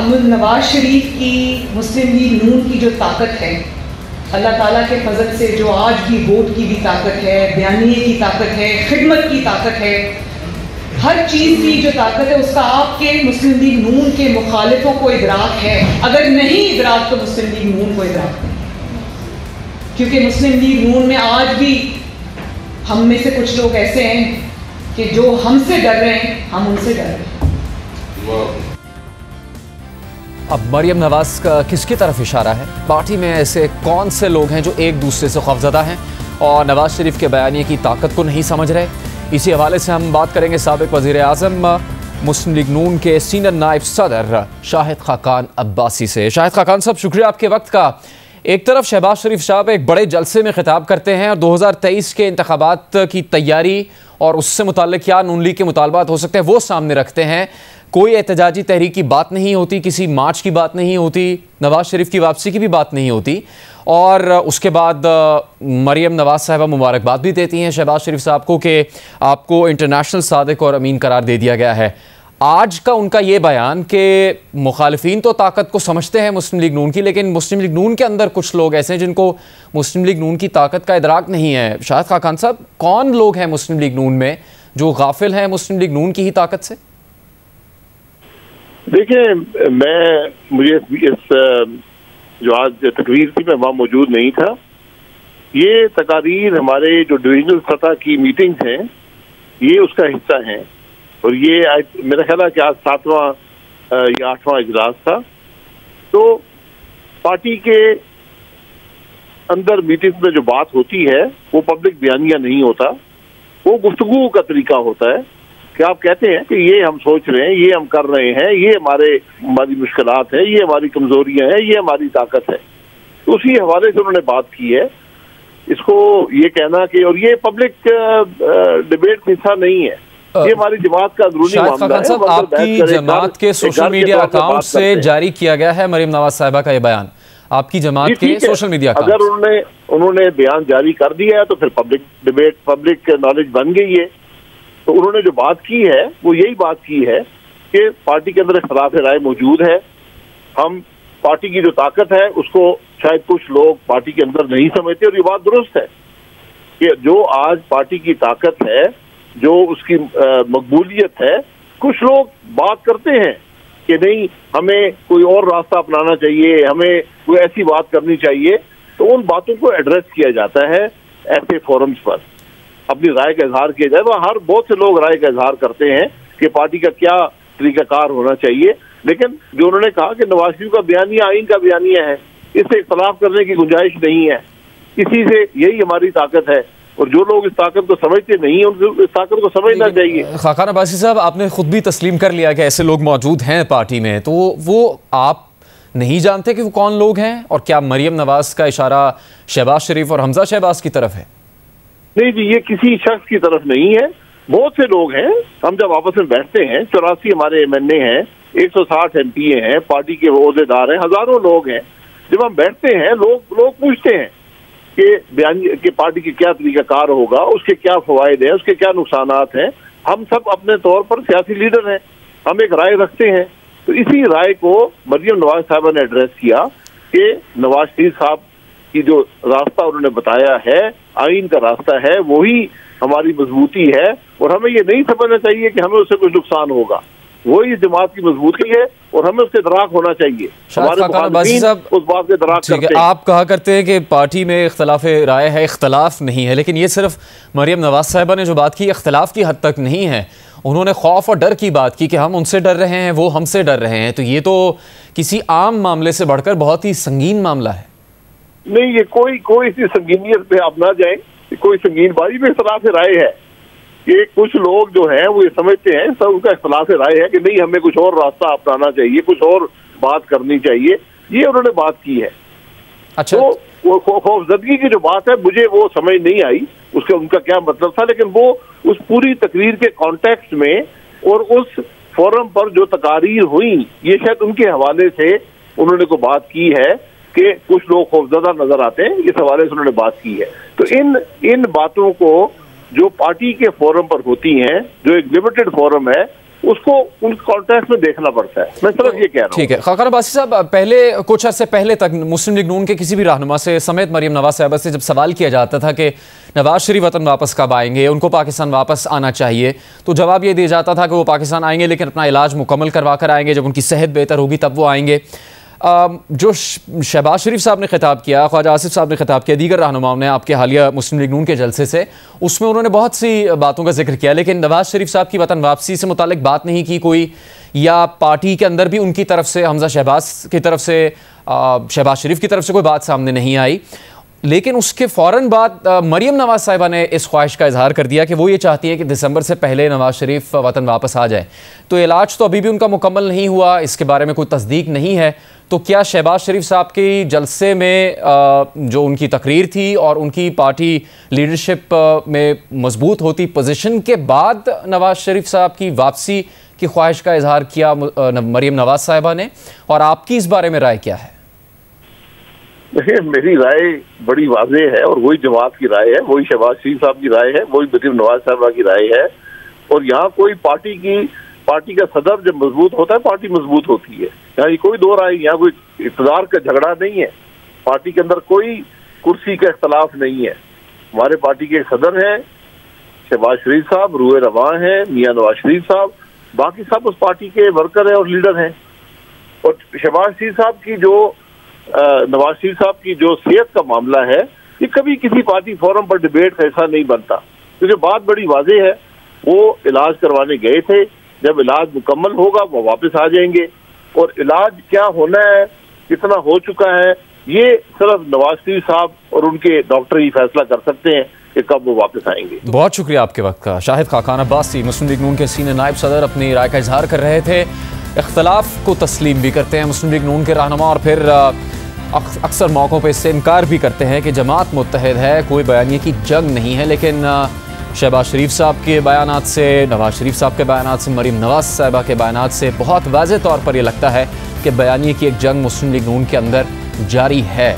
नवाज शरीफ की मुस्लिम लीग नून की जो ताकत है, अल्लाह ताला के फजल से जो आज भी वोट की भी ताकत है, बयानिए की ताकत है, खिदमत की ताकत है, हर चीज़ की जो ताकत है उसका आपके मुस्लिम लीग नून के मुखालिफों को इदराक है। अगर नहीं इदराक तो मुस्लिम लीग नून को इदराक है, क्योंकि मुस्लिम लीग नून में आज भी हम में से कुछ लोग ऐसे हैं कि जो हमसे डर रहे हैं, हम उनसे डर रहे हैं। अब मरियम नवाज का किसकी तरफ इशारा है? पार्टी में ऐसे कौन से लोग हैं जो एक दूसरे से खौफजदा हैं और नवाज शरीफ के बयानिए की ताकत को नहीं समझ रहे? इसी हवाले से हम बात करेंगे साबिक वज़ीर आज़म मुस्लिम लीग नून के सीनियर नायब सदर शाहिद खाकान अब्बासी से। शाहिद खाकान साहब, शुक्रिया आपके वक्त का। एक तरफ शहबाज शरीफ साहब एक बड़े जलसे में खिताब करते हैं और 2023 के इंतखाबात की तैयारी और उससे मुताल्लिक़ क्या नून लीग के मुतालबात हो सकते हैं वो सामने रखते हैं। कोई एहतजाजी तहरीक की बात नहीं होती, किसी मार्च की बात नहीं होती, नवाज शरीफ की वापसी की भी बात नहीं होती, और उसके बाद मरियम नवाज साहबा मुबारकबाद भी देती हैं शहबाज शरीफ साहब को कि आपको इंटरनेशनल सादिक और अमीन करार दे दिया गया है। आज का उनका ये बयान कि मुखालिफिन तो ताकत को समझते हैं मुस्लिम लीग नून की, लेकिन मुस्लिम लीग नून के अंदर कुछ लोग ऐसे हैं जिनको मुस्लिम लीग नून की ताकत का इदराक नहीं है। शाहिद खाकान साहब, कौन लोग हैं मुस्लिम लीग नून में जो गाफिल हैं मुस्लिम लीग नून की ही ताकत से? देखिए, मुझे इस जो आज तकरीर थी मैं वहाँ मौजूद नहीं था। ये तकारीर हमारे जो डिविजनल सतह की मीटिंग्स हैं ये उसका हिस्सा हैं, और ये मेरा ख्याल है कि आज 7वां या 8वां इजलास था। तो पार्टी के अंदर मीटिंग्स में जो बात होती है वो पब्लिक बयानिया नहीं होता, वो गुफ्तगू का तरीका होता है कि आप कहते हैं कि ये हम सोच रहे हैं, ये हम कर रहे हैं, ये हमारी मुश्किलात है, ये हमारी कमजोरियां हैं, ये हमारी ताकत है। तो उसी हवाले से उन्होंने बात की है। इसको ये कहना कि और ये पब्लिक डिबेट का हिस्सा नहीं है, ये हमारी जमात का अंदरूनी मामला है। आपकी जमात के सोशल मीडिया अकाउंट से जारी किया गया है मरियम नवाज साहिबा का ये बयान, आपकी जमात के सोशल मीडिया अकाउंट। अगर उन्होंने बयान जारी कर दिया है तो फिर पब्लिक डिबेट, पब्लिक नॉलेज बन गई है। तो उन्होंने जो बात की है वो यही बात की है कि पार्टी के अंदर इख्तिलाफ राय मौजूद है। हम पार्टी की जो ताकत है उसको शायद कुछ लोग पार्टी के अंदर नहीं समझते, और ये बात दुरुस्त है कि जो आज पार्टी की ताकत है, जो उसकी मकबूलियत है, कुछ लोग बात करते हैं कि नहीं हमें कोई और रास्ता अपनाना चाहिए, हमें कोई ऐसी बात करनी चाहिए। तो उन बातों को एड्रेस किया जाता है ऐसे फोरम्स पर, अपनी राय का इजहार किया जाए। वह बहुत से लोग राय का इजहार करते हैं कि पार्टी का क्या तरीकाकार होना चाहिए, लेकिन जो उन्होंने कहा कि नवाज शरीफ का बयानिया आइन का बयानिया है, इससे इख्तलाफ करने की गुंजाइश नहीं है। इसी से यही हमारी ताकत है, और जो लोग इस ताकत को समझते नहीं है उनको इस ताकत को समझना चाहिए। खाकान अब्बासी साहब, आपने खुद भी तस्लीम कर लिया कि ऐसे लोग मौजूद हैं पार्टी में, तो वो आप नहीं जानते कि वो कौन लोग हैं? और क्या मरियम नवाज का इशारा शहबाज शरीफ और हमजा शहबाज की तरफ है? नहीं जी, ये किसी शख्स की तरफ नहीं है। बहुत से लोग हैं, हम जब आपस में बैठते हैं, 84 हमारे MNA हैं, 160 MPA हैं, पार्टी के ओहदेदार हैं, हजारों लोग हैं। जब हम बैठते हैं लोग पूछते हैं कि पार्टी की क्या तरीकाकार होगा, उसके क्या फवायद हैं, उसके क्या नुकसानात हैं। हम सब अपने तौर पर सियासी लीडर हैं, हम एक राय रखते हैं। तो इसी राय को मरियम नवाज साहबा ने एड्रेस किया कि नवाज शरीफ साहब की जो रास्ता उन्होंने बताया है, आइन का रास्ता है, वही हमारी मजबूती है, और हमें ये नहीं समझना चाहिए कि हमें उससे कुछ नुकसान होगा। वही इस जमात की मजबूती है और हमें उसके दराक होना चाहिए। हमारे मुखालिफिन उस बात के दराक करते हैं। आप कहा करते हैं कि पार्टी में इख्तलाफ राय है, इख्तलाफ नहीं है, लेकिन ये सिर्फ मरियम नवाज साहिबा ने जो बात की इख्तलाफ की हद तक नहीं है। उन्होंने खौफ और डर की बात की कि हम उनसे डर रहे हैं, वो हमसे डर रहे हैं। तो ये तो किसी आम मामले से बढ़कर बहुत ही संगीन मामला है। नहीं, ये कोई इसी संगीनियत पे आप ना जाए, कोई संगीन बारी में इख्तलाफ राय है। ये कुछ लोग जो हैं वो ये समझते हैं, सब उनका इख्तलाफ राय है कि नहीं हमें कुछ और रास्ता अपनाना चाहिए, कुछ और बात करनी चाहिए। ये उन्होंने बात की है। अच्छा, तो वो खौफजदगी की जो बात है मुझे वो समझ नहीं आई उसका उनका क्या मतलब था, लेकिन वो उस पूरी तकरीर के कॉन्टेक्स्ट में और उस फोरम पर जो तकारीर हुई, ये शायद उनके हवाले से उन्होंने को बात की है कि कुछ लोग खौफजदा नजर आते हैं, इस हवाले से उन्होंने बात की है। तो इन बातों को जो पार्टी के फोरम पर होती हैं, जो एक लिमिटेड फोरम है, उसको उन कॉन्टेक्स्ट में देखना पड़ता है। मैं सिर्फ ये कह रहा हूँ। ठीक है खाकान अब्बासी साहब, पहले कुछ अर्से पहले तक मुस्लिम लीग नून के किसी भी रहनुमा से समेत मरियम नवाज साहिबा से जब सवाल किया जाता था कि नवाज शरीफ वतन वापस कब आएंगे, उनको पाकिस्तान वापस आना चाहिए, तो जवाब ये दिया जाता था कि वो पाकिस्तान आएंगे लेकिन अपना इलाज मुकम्मल करवा कर आएंगे, जब उनकी सेहत बेहतर होगी तब वो आएंगे। जो शहबाज शरीफ साहब ने खिताब किया, ख्वाजा आसिफ साहब ने खिताब किया, दीगर रहनुमाओं ने आपके हालिया मुस्लिम लीग नून के जलसे से, उसमें उन्होंने बहुत सी बातों का जिक्र किया, लेकिन नवाज शरीफ साहब की वतन वापसी से मुतालिक बात नहीं की कोई, या पार्टी के अंदर भी उनकी तरफ से, हमजा शहबाज की तरफ से, शहबाज शरीफ की तरफ से कोई बात सामने नहीं आई। लेकिन उसके फ़ौरन बाद मरियम नवाज साहिबा ने इस ख्वाहिश का इजहार कर दिया कि वो ये चाहती हैं कि दिसंबर से पहले नवाज शरीफ वतन वापस आ जाए। तो इलाज तो अभी भी उनका मुकम्मल नहीं हुआ, इसके बारे में कोई तस्दीक नहीं है। तो क्या शहबाज शरीफ साहब की जलसे में जो उनकी तकरीर थी और उनकी पार्टी लीडरशिप में मजबूत होती पोजीशन के बाद नवाज शरीफ साहब की वापसी की ख्वाहिश का इजहार किया मरियम नवाज साहिबा ने, और आपकी इस बारे में राय क्या है? देखिए, मेरी राय बड़ी वाज़ेह है और वही जमात की राय है, वही शहबाज शरीफ साहब की राय है, वही मरियम नवाज साहिबा की राय है। और यहाँ कोई पार्टी का सदर जब मजबूत होता है पार्टी मजबूत होती है। यहाँ ये कोई दो राय, यहाँ कोई इक़्तिदार का झगड़ा नहीं है, पार्टी के अंदर कोई कुर्सी का इख्तलाफ नहीं है। हमारे पार्टी के सदर हैं शहबाज शरीफ साहब, रूए रवां हैं मियां नवाज शरीफ साहब, बाकी सब उस पार्टी के वर्कर हैं और लीडर हैं। और शहबाज शरीफ साहब की जो नवाज शरीफ साहब की जो सेहत का मामला है, ये कभी किसी पार्टी फोरम पर डिबेट का हिस्सा नहीं बनता, क्योंकि बात बड़ी वाज़ेह है। वो इलाज करवाने गए थे, जब इलाज मुकम्मल होगा वो वापस आ जाएंगे, और इलाज क्या होना है, कितना हो चुका है, ये सिर्फ नवाज शरीफ साहब और उनके डॉक्टर ही फैसला कर सकते हैं कि कब वो वापस आएंगे। बहुत शुक्रिया आपके वक्त का। शाहिद खाकान अब्बासी मुस्लिम लीग नून के सीनियर नायब सदर अपनी राय का इजहार कर रहे थे। इख्तलाफ को तस्लीम भी करते हैं मुस्लिम लीग नून के रहनुमा, और फिर अक्सर मौक़ों पर इससे इनकार भी करते हैं कि जमात मुत्तहिद है, कोई बयानिए की जंग नहीं है। लेकिन शहबाज शरीफ साहब के बयानात से, नवाज शरीफ साहब के बयानात से, मरियम नवाज साहिबा के बयानात से बहुत वाज़ेह तौर पर यह लगता है कि बयानिए की एक जंग मुस्लिम लीग नून के अंदर जारी है।